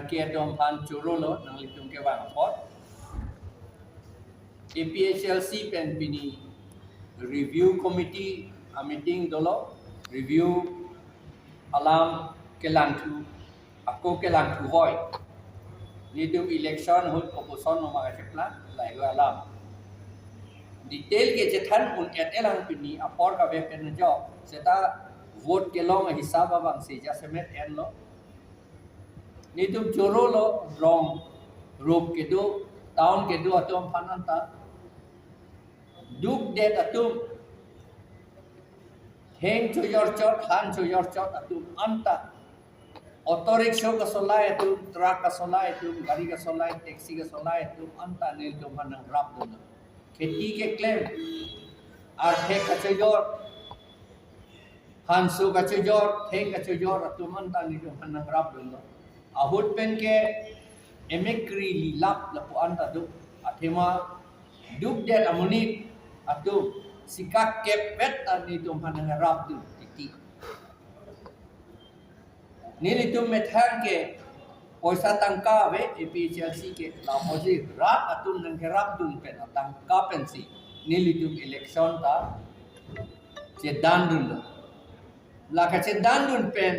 kia dom pan churu lo nang litung ke wang pot APHLC pen pini review committee a meeting dolo review alam kelantu ako kelantu hoy litung election hut opposition no mga chepla lai go alam detail ke jethan un et elang pini apor ka ve pen jo seta vote ke long hisab bang se ja semet en lo ni tum choro lo rong rup ke do town ke do atom phananta duk det atum heng to your chot han to your chot atum anta auto rickshaw ka solai atum truck ka solai atum gari ka solai taxi ka solai atum anta nil to manang rap do खेती के क्लेम आर्थे कचजोर हांसु कचजोर थे कचजोर तुमन तानी जो हनंग राब दो आहुत पेन के एमेक्री लाप लपु अंता दु अथेमा दुक दे अमुनी अतु सिका के पेट तानी तुम हनंग राब दु टिटी नीली तुम में थान के पैसा तंका वे APHLC के लापोजी रात अतुम नंगे रात दुन पेन तंका पेंसी नीली तुम इलेक्शन ता चेदान दुन लाके चेदान दुन पेन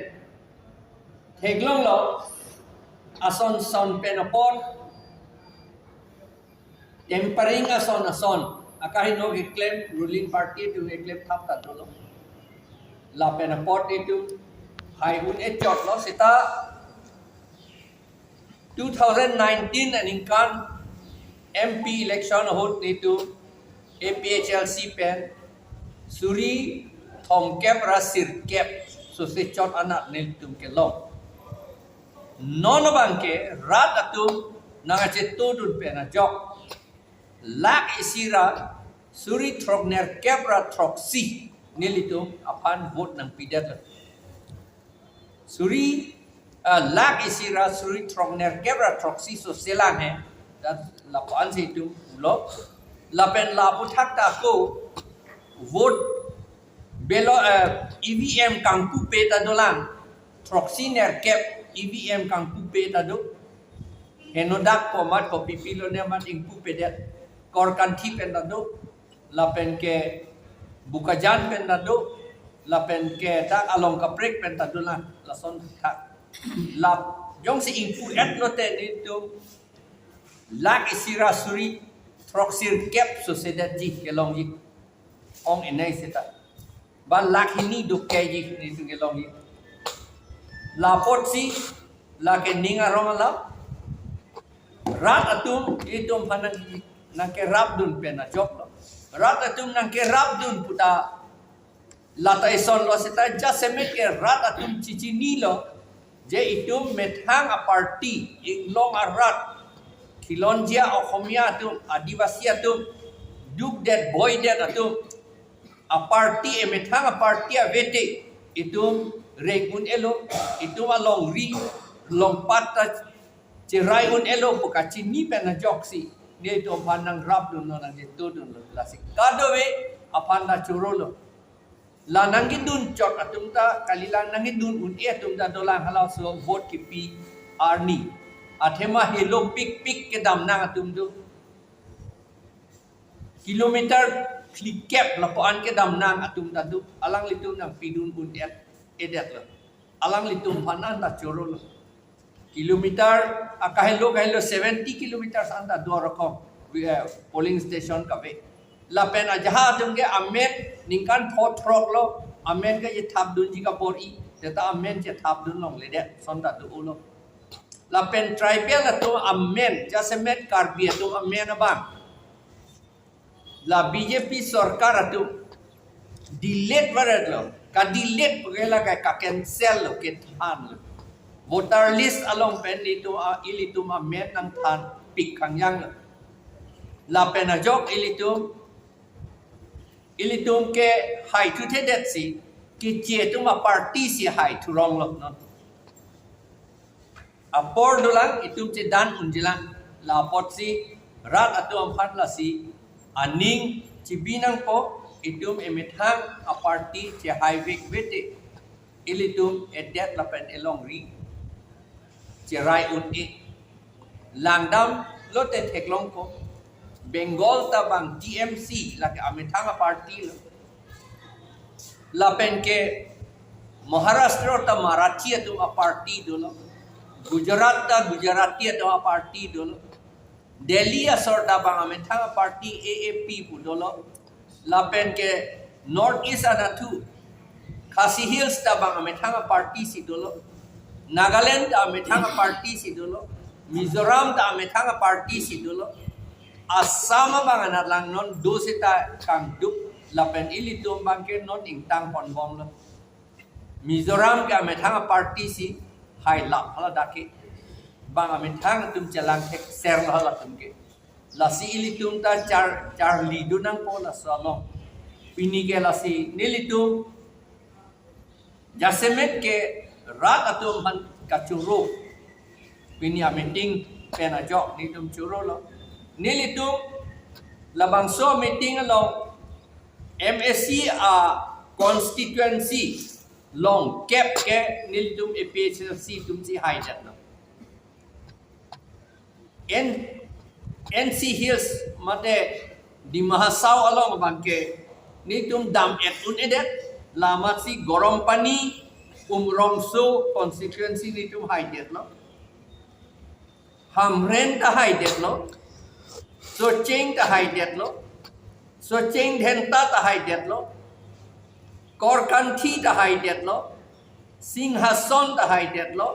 थेगलों लो ason son pen upon tempering ason akahin no claim ruling party to claim thap ta dolo la pen upon itu hai un e chot lo sita 2019 and inkan MP election hot nitu APHLC pen suri thom kep rasir kep so se chot anak nil tum ke long non bangke rat atum nangache to dun pen a jok lak isira suri throkner kep ra throksi nilitum apan vote nang pidat suri lak isira suri throkner kep ra throksi so selang hai la pan se tu lo la pen la puthak ta ko vote belo EVM kangku pe ta dolang throksi ner kep EVM kangku pe ta do henodak ko mat ko pipilo ne mat ingku pe det kor kan thi pen ta do la pen ke bukajan pen ta do la pen ke dak along ka break pen ta do la son tha la jong si ingku et no te ni tu lak isira suri throksir kep so sedat ji kelong ji ong enai seta ba lak hini do ke ji ni tu kelong ji la potsi la ke ninga romala rat atum itum phanang nang ke rabdun pena jok rat atum nang ke rabdun puta lata ison lo seta ja semet ke rat atum cici nilo je itum methang a party inglong a rat khilonjia okhomia atum adivasi atum duk that boy that atum a party e methang a party a vete itum regun elo itum along ri long pata cerai un elo pokachi ni pena joksi ni to panang rap dun no nang to dun la sikado we apanda churolo la nangidun chot atumta kalila nangidun un e atumta dolang halau so vote ki pi arni athema helo pik pik ke dam nang atum du kilometer klik cap la pan ke dam nang atum ta du alang litum nang pidun un edet lo alang litum panan ta churolo kilometer akahelo kahelo 70 kilometers anda dua rokom polling station ka ve la pena jaha dumge amen ningkan phot throk lo amen ke ye thap dun ji ka pori seta amen che thap dun long le de son da du lo la pen tribal la to amen jasemet karbi to amen abang la BJP sarkar atu delete varat lo ka delete pagela ka cancel lo ke than lo voter list along pen itu ilitum amet nang than pik khang yang la pen ajok ilitum ke hai tu the det si ki che tu ma party si hai tu rong lo no apor dulang itum che dan unjilang la pot si rat atu amphat la si aning cibinang po itum emethang a party che hai vek vete ilitum edet la pen elong ri cerai unti langdam lote teklong ko Bengal ta bang TMC la ke ametanga party lo la pen ke Maharashtra ta Marathi tu a party dolo Gujarat ta Gujarati tu a party dolo Delhi asor ta bang ametanga party AAP pu dolo la pen ke North East ana tu Khasi Hills ta bang ametanga party si dolo Nagaland ta ametanga party si dolo Mizoram ta ametanga party si dolo Assam bang anak lang non dosita kang dup lapen ilitum bang ke non ingtang pon bom lo Mizoram ka ametanga party si hai lap hala dake bang ametang tum jalang tek ser hala tum ke lasi ilitum ta char lidu nang po la salong pini ke lasi nilitum jasemet ke rat atum man kachuro pini ameting pena jok ni tum churo lo nilitum labang so meeting along MSC constituency long cap ke nilitum APHC tum si hai dat no NC Hills mate di Mahasau along bangke nitum dam et un edet lama si gorom pani Rongso constituency nitum hai det no Hamren ta hai det no So ching ta hai det lo So ching dhenta ta hai det lo Korkanthi ta hai det lo Singhason ta hai det lo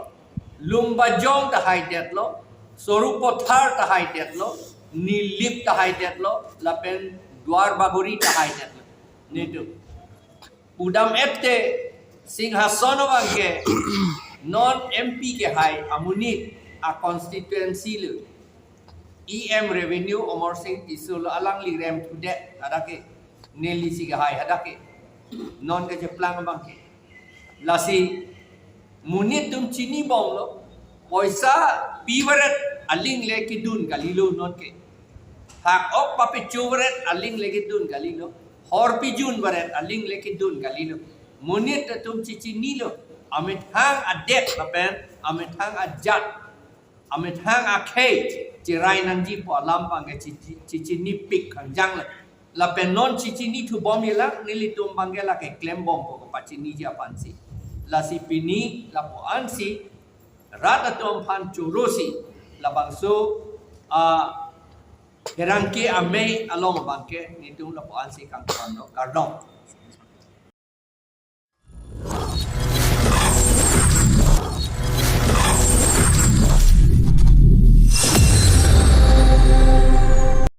Lumbajong ta hai det lo Sorupothar ta hai det lo Nilip ta hai det lo Lapen Dwar Baguri ta hai det lo Nitu Udam epte Singhason wangke Non MP ke hai amunit a constituency lo EM revenue Omar Singh isul alang li rem tudet adake neli siga hai adake non ke jeplang bangke lasi munit tum chini bong lo poisa piwaret aling le kidun galilo non ke hak ok papi chuwaret aling le kidun galilo hor pijun baret aling le kidun galilo munit tum chichini lo amit hang adet lapen amit hang ajat amit hang akhe Cirai nanti po alam pangge cici ni pik kanjang la penon cici ni tu bom yela nili tum pangge la ke klem bom po paci ni ja pansi la si pini la po ansi rata tum pan churusi la bangso herangke ame along bangke ni tum la po ansi kang kando kardong